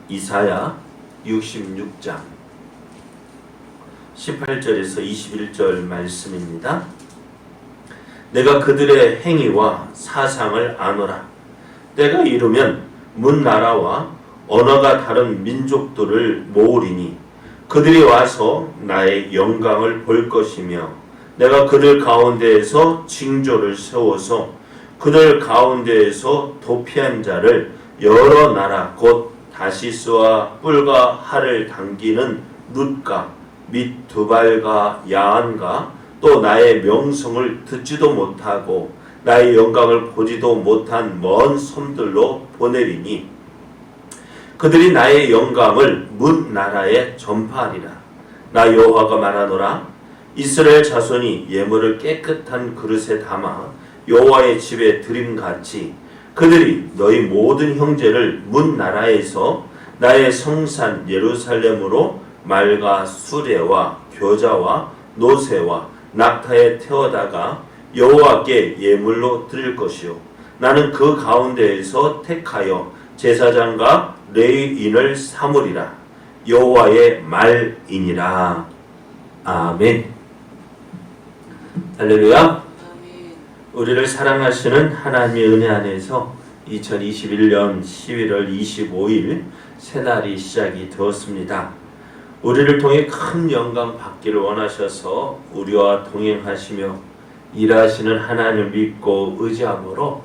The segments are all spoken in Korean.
이사야 66장 18절에서 21절 말씀입니다. 내가 그들의 행위와 사상을 아노라. 때가 이르면 문 나라와 언어가 다른 민족들을 모으리니 그들이 와서 나의 영광을 볼 것이며 내가 그들 가운데에서 징조를 세워서 그들 가운데에서 도피한 자를 여러 나라 곧 다시스와 뿔과 활을 당기는 룻과 및 두발과 야한과 또 나의 명성을 듣지도 못하고 나의 영광을 보지도 못한 먼 섬들로 보내리니 그들이 나의 영광을 문 나라에 전파하리라. 나 여호와가 말하노라. 이스라엘 자손이 예물을 깨끗한 그릇에 담아 여호와의 집에 드림같이 그들이 너희 모든 형제를 문 나라에서 나의 성산 예루살렘으로 말과 수레와 겨자와 노새와 낙타에 태워다가 여호와께 예물로 드릴 것이요 나는 그 가운데에서 택하여 제사장과 레위인을 삼으리라. 여호와의 말이니라. 아멘. 할렐루야. 우리를 사랑하시는 하나님의 은혜 안에서 2021년 11월 25일 새날이 시작이 되었습니다. 우리를 통해 큰 영광 받기를 원하셔서 우리와 동행하시며 일하시는 하나님을 믿고 의지함으로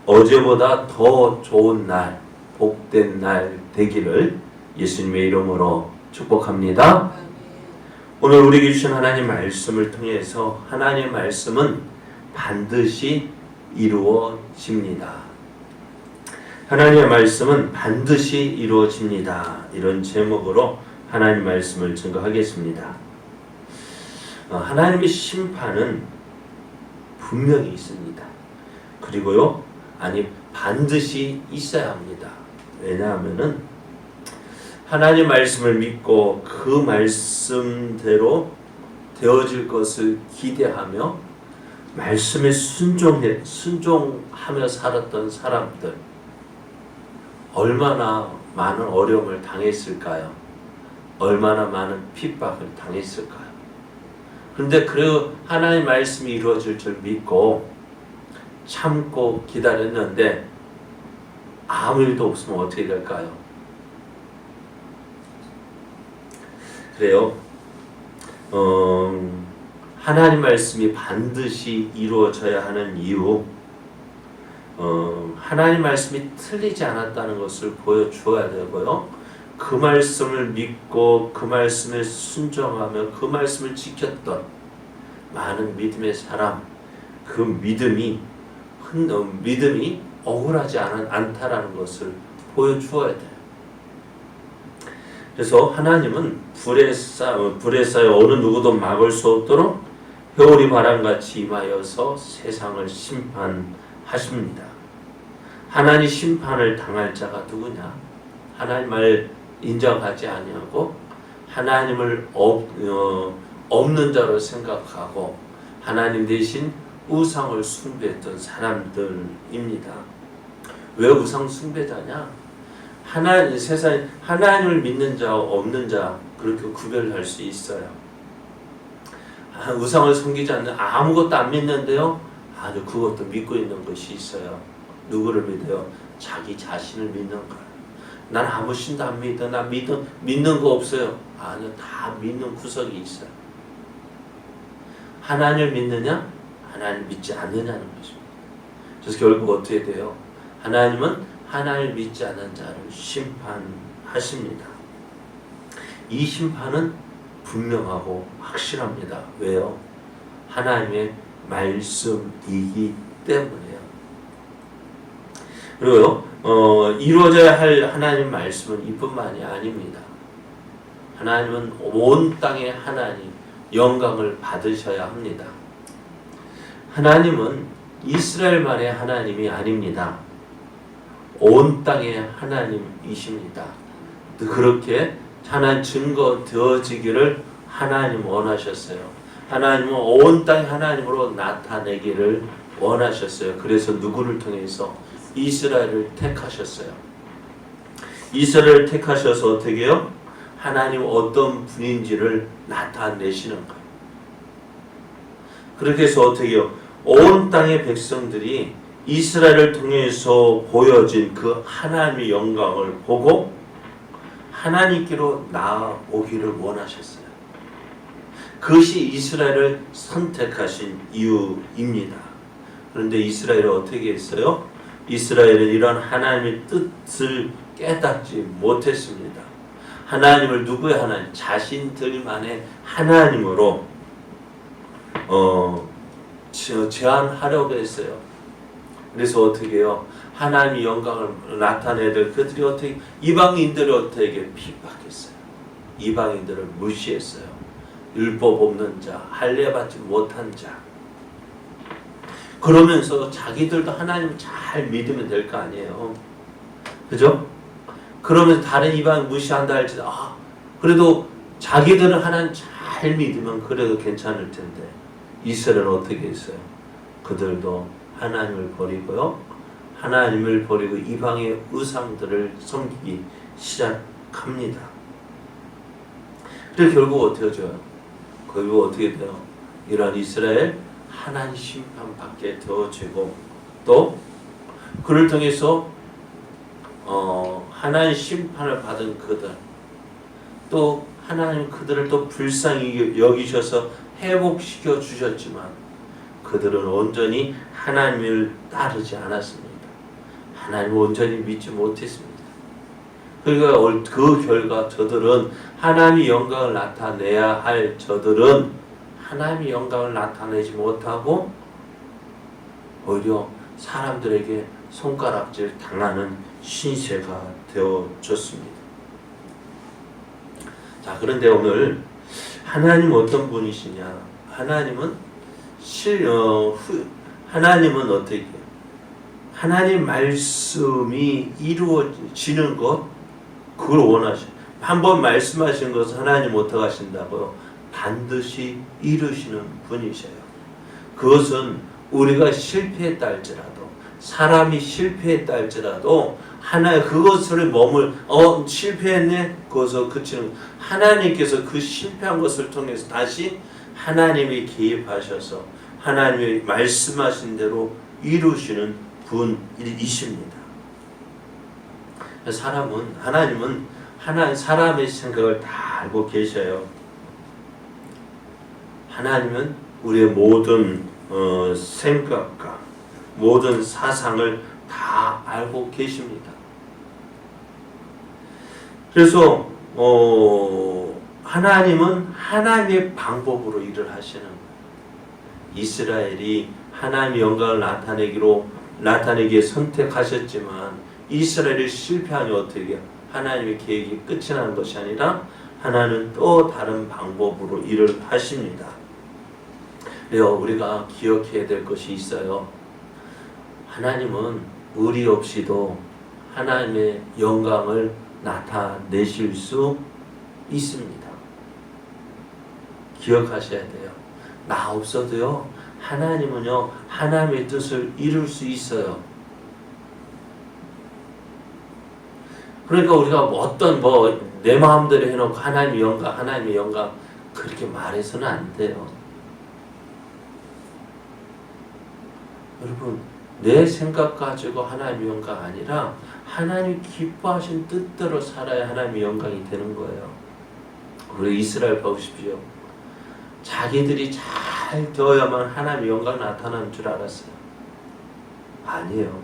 어제보다 더 좋은 날, 복된 날 되기를 예수님의 이름으로 축복합니다. 오늘 우리에게 주신 하나님 말씀을 통해서 하나님의 말씀은 반드시 이루어집니다. 하나님의 말씀은 반드시 이루어집니다. 이런 제목으로 하나님 말씀을 증거하겠습니다. 하나님의 심판은 분명히 있습니다. 그리고요, 반드시 있어야 합니다. 왜냐하면은 하나님 말씀을 믿고 그 말씀대로 되어질 것을 기대하며 말씀에 순종하며 살았던 사람들 얼마나 많은 어려움을 당했을까요? 얼마나 많은 핍박을 당했을까요? 그런데 그 하나님 말씀이 이루어질 줄 믿고 참고 기다렸는데 아무 일도 없으면 어떻게 될까요? 그래요. 하나님 말씀이 반드시 이루어져야 하는 이유, 하나님 말씀이 틀리지 않았다는 것을 보여주어야 되고요. 그 말씀을 믿고 그 말씀에 순종하며 그 말씀을 지켰던 많은 믿음의 사람, 그 믿음이 억울하지 않다라는 것을 보여주어야 돼요. 그래서 하나님은 불에 쌓여 어느 누구도 막을 수 없도록 회오리 바람같이 임하여서 세상을 심판하십니다. 하나님 심판을 당할 자가 누구냐? 하나님 말 인정하지 아니하고 하나님을 없는 자로 생각하고 하나님 대신 우상을 숭배했던 사람들입니다. 왜 우상 숭배자냐? 세상에 하나님을 믿는 자와 없는 자 그렇게 구별할 수 있어요. 우상을 섬기지 않는 아무것도 안 믿는데요. 아주 그것도 믿고 있는 것이 있어요. 누구를 믿어요? 자기 자신을 믿는 거예요. 난 아무 신도 안 믿어. 나 믿는 거 없어요. 아니요, 다 믿는 구석이 있어요. 하나님을 믿느냐? 하나님을 믿지 않느냐는 것입니다. 그래서 결국 어떻게 돼요? 하나님은 하나님을 믿지 않는 자를 심판하십니다. 이 심판은 분명하고 확실합니다. 왜요? 하나님의 말씀이기 때문에요. 그리고요, 이루어져야 할 하나님 말씀은 이뿐만이 아닙니다. 하나님은 온 땅의 하나님, 영광을 받으셔야 합니다. 하나님은 이스라엘만의 하나님이 아닙니다. 온 땅의 하나님이십니다. 그렇게 하나님 증거되어지기를 하나님 원하셨어요. 하나님은 온 땅의 하나님으로 나타내기를 원하셨어요. 그래서 누구를 통해서? 이스라엘을 택하셨어요. 이스라엘을 택하셔서 어떻게 해요? 하나님 어떤 분인지를 나타내시는 거예요. 그렇게 해서 어떻게 해요? 온 땅의 백성들이 이스라엘을 통해서 보여진 그 하나님의 영광을 보고 하나님께로 나아오기를 원하셨어요. 그것이 이스라엘을 선택하신 이유입니다. 그런데 이스라엘은 어떻게 했어요? 이스라엘은 이런 하나님의 뜻을 깨닫지 못했습니다. 하나님을 누구의 하나님? 자신들만의 하나님으로 제한하려고 했어요. 그래서 어떻게 해요? 하나님의 영광을 나타내야 될 그들이 어떻게 이방인들을 어떻게 핍박했어요. 이방인들을 무시했어요. 율법 없는 자, 할례받지 못한 자. 그러면서 자기들도 하나님 잘 믿으면 될 거 아니에요. 그죠? 그러면서 다른 이방 무시한다 할지도 그래도 자기들은 하나님 잘 믿으면 그래도 괜찮을 텐데 이스라엘은 어떻게 했어요? 그들도 하나님을 버리고요. 하나님을 버리고 이방의 우상들을 섬기기 시작합니다. 그래서 결국 어떻게 돼요? 결국 어떻게 돼요? 이런 이스라엘 하나님 심판받게 되어지고 또 그를 통해서 하나님 심판을 받은 그들 또 하나님 그들을 또 불쌍히 여기셔서 회복시켜 주셨지만 그들은 온전히 하나님을 따르지 않았습니다. 하나님을 온전히 믿지 못했습니다. 그러니까 그 결과 저들은 하나님의 영광을 나타내야 할 저들은 하나님의 영광을 나타내지 못하고 오히려 사람들에게 손가락질 당하는 신세가 되어졌습니다. 자, 그런데 오늘 하나님은 어떤 분이시냐? 하나님은 어떻게? 하나님 말씀이 이루어지는 것, 그걸 원하셔. 한번 말씀하신 것을 하나님 어떻게 하신다고요? 반드시 이루시는 분이셔요. 그것은 우리가 실패했다 할지라도, 사람이 실패했다 할지라도, 그것을 실패했네? 그것을 그치는, 하나님께서 그 실패한 것을 통해서 다시 하나님이 개입하셔서 하나님이 말씀하신 대로 이루시는 분이십니다. 하나님은 사람의 생각을 다 알고 계셔요. 하나님은 우리의 모든 생각과 모든 사상을 다 알고 계십니다. 그래서 하나님은 하나님의 방법으로 일을 하시는 거예요. 이스라엘이 하나님의 영광을 나타내기에 선택하셨지만 이스라엘이 실패하니 어떻게 해요? 하나님의 계획이 끝이 나는 것이 아니라 하나님은 또 다른 방법으로 일을 하십니다. 우리가 기억해야 될 것이 있어요. 하나님은 우리 없이도 하나님의 영광을 나타내실 수 있습니다. 기억하셔야 돼요. 나 없어도요, 하나님은요, 하나님의 뜻을 이룰 수 있어요. 그러니까 우리가 내 마음대로 해놓고 하나님의 영광, 그렇게 말해서는 안 돼요. 여러분, 내 생각 가지고 하나님의 영광 아니라 하나님 기뻐하신 뜻대로 살아야 하나님의 영광이 되는 거예요. 우리 이스라엘 보십시오. 자기들이 잘 되어야만 하나님의 영광이 나타나는 줄 알았어요. 아니에요.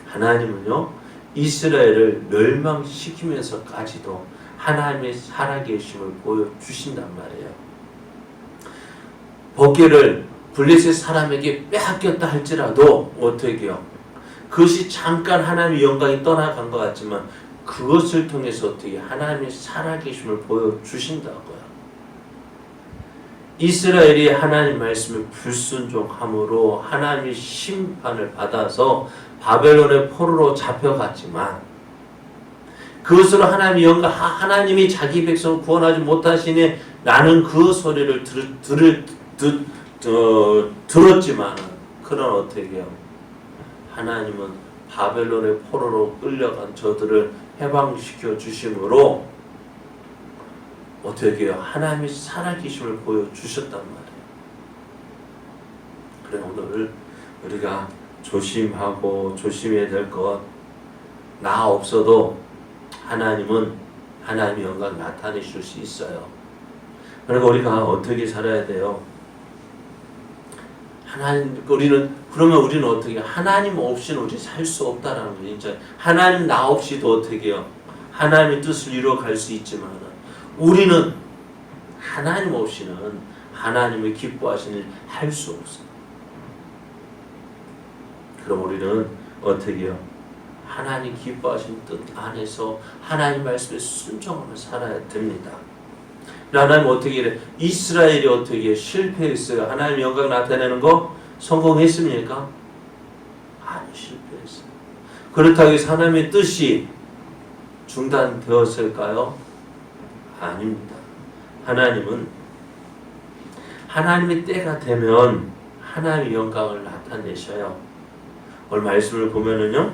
하나님은요, 이스라엘을 멸망시키면서까지도 하나님의 살아계심을 보여주신단 말이에요. 법궤를 블레셋 사람에게 빼앗겼다 할지라도 어떻게 해요? 그것이 잠깐 하나님의 영광이 떠나간 것 같지만 그것을 통해서 어떻게 하나님의 살아계심을 보여주신다고요. 이스라엘이 하나님 말씀에 불순종함으로 하나님의 심판을 받아서 바벨론의 포로로 잡혀갔지만 그것으로 하나님의 영광, 하나님이 자기 백성을 구원하지 못하시니 나는 그 소리를 들었지만 그런 어떻게 해요? 하나님은 바벨론의 포로로 끌려간 저들을 해방시켜 주심으로 어떻게 해요? 하나님이 살아계심을 보여주셨단 말이에요. 그래 오늘 우리가 조심하고 조심해야 될 것, 나 없어도 하나님은 하나님의 영광 나타내실 수 있어요. 그러니까 우리가 어떻게 살아야 돼요? 그러면 우리는 어떻게, 하나님 없이는 우리 살 수 없다라는 거예요. 진짜 하나님 나 없이도 어떻게 해요? 하나님의 뜻을 이루어갈 수 있지만 우리는 하나님 없이는 하나님의 기뻐하시는 일 할 수 없어요. 그럼 우리는 어떻게 해요? 하나님 기뻐하신 뜻 안에서 하나님 말씀에 순종하며 살아야 됩니다. 하나님 어떻게 이래? 이스라엘이 어떻게 실패했어요? 하나님 영광 나타내는 거 성공했습니까? 아니, 실패했어요. 그렇다고 해서 하나님의 뜻이 중단되었을까요? 아닙니다. 하나님은 하나님의 때가 되면 하나님의 영광을 나타내셔요. 오늘 말씀을 보면은요,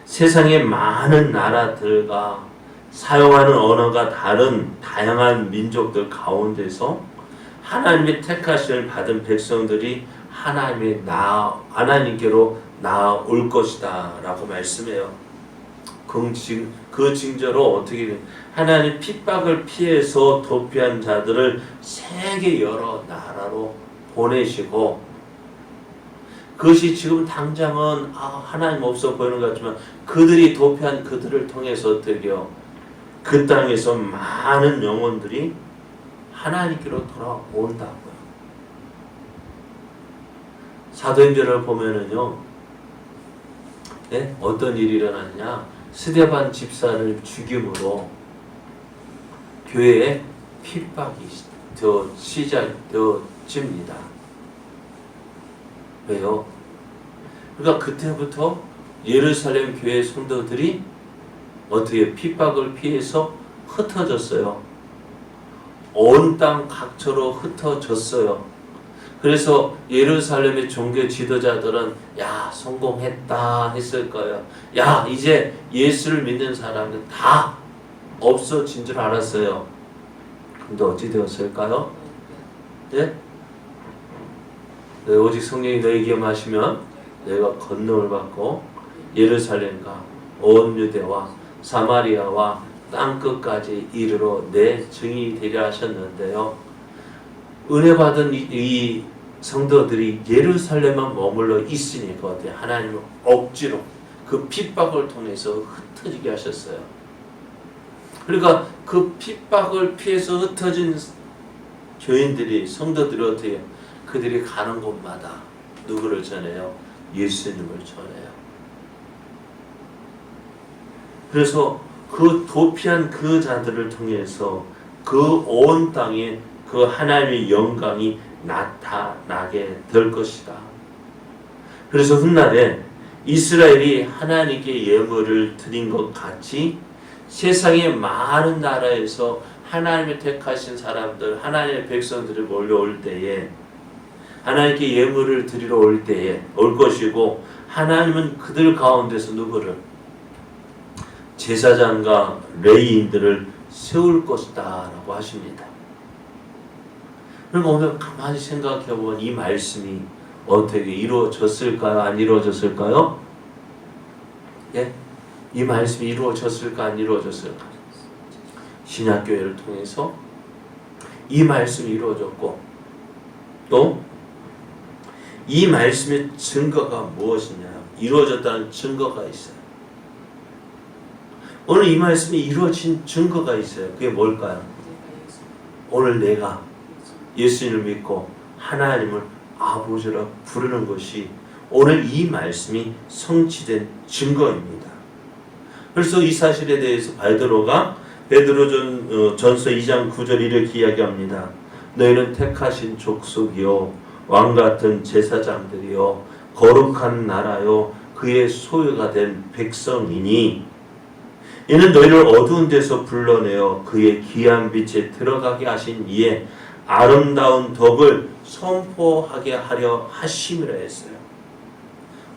세상의 많은 나라들과 사용하는 언어가 다른 다양한 민족들 가운데서 하나님의 택하심을 받은 백성들이 하나님께로 나올 것이다 라고 말씀해요. 그 징조로 어떻게 하나님 핍박을 피해서 도피한 자들을 세계 여러 나라로 보내시고, 그것이 지금 당장은 하나님 없어 보이는 것 같지만 그들이 도피한 그들을 통해서 어떻게 해요? 그 땅에서 많은 영혼들이 하나님께로 돌아온다고요. 사도행전을 보면은요, 네? 어떤 일이 일어났냐? 스데반 집사를 죽임으로 교회에 핍박이 시작되어집니다. 왜요? 그러니까 그때부터 예루살렘 교회 성도들이 어떻게 핍박을 피해서 흩어졌어요. 온 땅 각처로 흩어졌어요. 그래서 예루살렘의 종교 지도자들은 야, 성공했다 했을 거예요. 야, 이제 예수를 믿는 사람은 다 없어진 줄 알았어요. 근데 어찌 되었을까요? 네? 오직 성령이 너에게 임하시면 너희가 권능을 받고 예루살렘과 온 유대와 사마리아와 땅끝까지 이르러 내 증인이 되려 하셨는데요. 은혜 받은 이 성도들이 예루살렘만 머물러 있으니까 어때요? 하나님은 억지로 그 핍박을 통해서 흩어지게 하셨어요. 그러니까 그 핍박을 피해서 흩어진 교인들이, 성도들이 어떻게 해요? 그들이 가는 곳마다 누구를 전해요? 예수님을 전해요. 그래서 그 도피한 그 자들을 통해서 그 온 땅에 그 하나님의 영광이 나타나게 될 것이다. 그래서 훗날에 이스라엘이 하나님께 예물을 드린 것 같이 세상의 많은 나라에서 하나님의 택하신 사람들, 하나님의 백성들이 몰려올 때에, 하나님께 예물을 드리러 올 때에 올 것이고, 하나님은 그들 가운데서 누구를? 제사장과 레위인들을 세울 것이다 라고 하십니다. 그러니까 오늘 가만히 생각해 보면 이 말씀이 어떻게 이루어졌을까요? 안 이루어졌을까요? 예? 이 말씀이 이루어졌을까? 안 이루어졌을까? 신약교회를 통해서 이 말씀이 이루어졌고, 또 이 말씀의 증거가 무엇이냐? 이루어졌다는 증거가 있어요. 오늘 이 말씀이 이루어진 증거가 있어요. 그게 뭘까요? 오늘 내가 예수님을 믿고 하나님을 아버지라 부르는 것이 오늘 이 말씀이 성취된 증거입니다. 그래서 이 사실에 대해서 베드로가 베드로전서 2장 9절 이렇게 이야기합니다. 너희는 택하신 족속이요 왕같은 제사장들이요 거룩한 나라요 그의 소유가 된 백성이니 이는 너희를 어두운 데서 불러내어 그의 귀한 빛에 들어가게 하신 이에 아름다운 덕을 선포하게 하려 하심이라 했어요.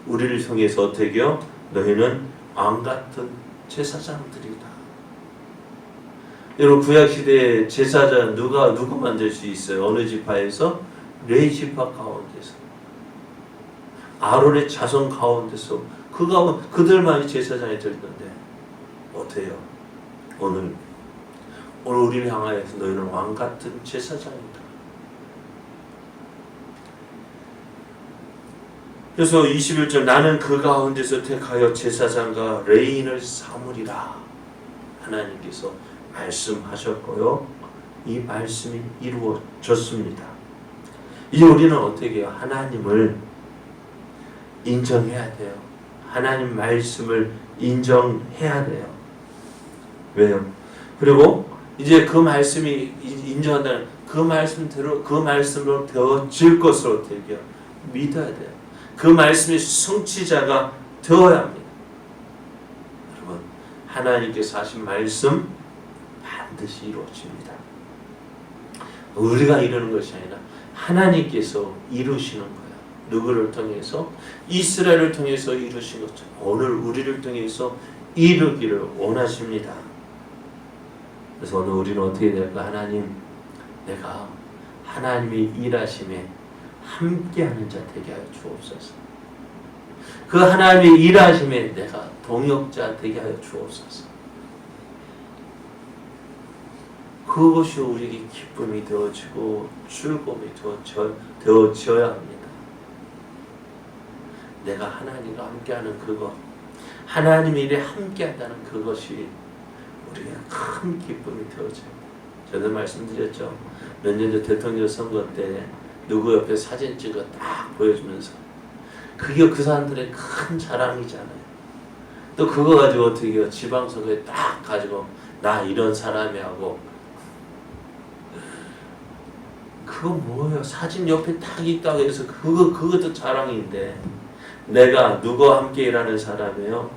우리를 통해서 어떻게요? 너희는 왕같은 제사장들이다. 여러분 구약 시대에 제사장 누구 만들 수 있어요? 어느 지파에서? 레위 지파 가운데서, 아론의 자손 가운데서 그들만이 제사장이 될 건데 어때요? 오늘 우리를 향하여서 너희는 왕 같은 제사장이다. 그래서 21절 나는 그 가운데서 택하여 제사장과 레위인을 삼으리라. 하나님께서 말씀하셨고요. 이 말씀이 이루어졌습니다. 이제 우리는 어떻게 해요? 하나님을 인정해야 돼요. 하나님 말씀을 인정해야 돼요. 왜요? 그리고 이제 그 말씀이 인정한다는 그 말씀으로 되어질 것을 어떻게 해요? 믿어야 돼요. 그 말씀의 성취자가 되어야 합니다. 여러분, 하나님께서 하신 말씀 반드시 이루어집니다. 우리가 이루는 것이 아니라 하나님께서 이루시는 거예요. 누구를 통해서? 이스라엘을 통해서 이루신 것처럼 오늘 우리를 통해서 이루기를 원하십니다. 그래서 오늘 우리는 어떻게 될까? 하나님, 내가 하나님이 일하심에 함께하는 자 되게 하여 주옵소서. 그 하나님의 일하심에 내가 동역자 되게 하여 주옵소서. 그것이 우리에게 기쁨이 되어지고 즐거움이 되어져야 합니다. 내가 하나님과 함께하는 그것, 하나님의 일에 함께한다는 그것이 우리에게 큰 기쁨이 되어져요. 저도 말씀드렸죠. 몇 년 전 대통령 선거 때 누구 옆에 사진 찍어 딱 보여주면서 그게 그 사람들의 큰 자랑이잖아요. 또 그거 가지고 어떻게 해요? 지방선거에 딱 가지고 나 이런 사람이 하고 그거 뭐예요? 사진 옆에 딱 있다고 해서 그것도 자랑인데 내가 누구와 함께 일하는 사람이에요?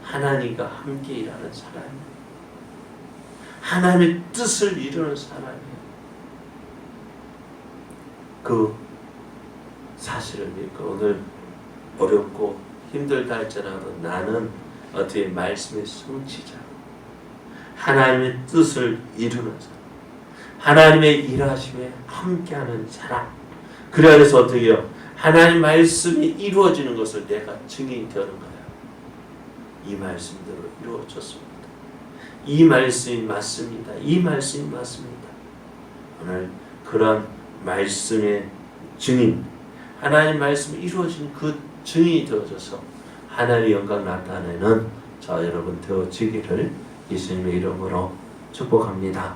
하나님과 함께 일하는 사람이에요. 하나님의 뜻을 이루는 사람이에요. 그 사실을 믿고 오늘 어렵고 힘들다 할지라도 나는 어떻게 말씀의 성취자, 하나님의 뜻을 이루는 사람, 하나님의 일하심에 함께하는 사람. 그래서 어떻게 해요? 하나님 말씀이 이루어지는 것을 내가 증인이 되는 거예요. 이 말씀대로 이루어졌습니다. 이 말씀이 맞습니다. 이 말씀이 맞습니다. 오늘 그런 말씀의 증인, 하나님 말씀이 이루어진 그 증인이 되어져서 하나님의 영광 나타내는 저 여러분 되어지기를 예수님의 이름으로 축복합니다.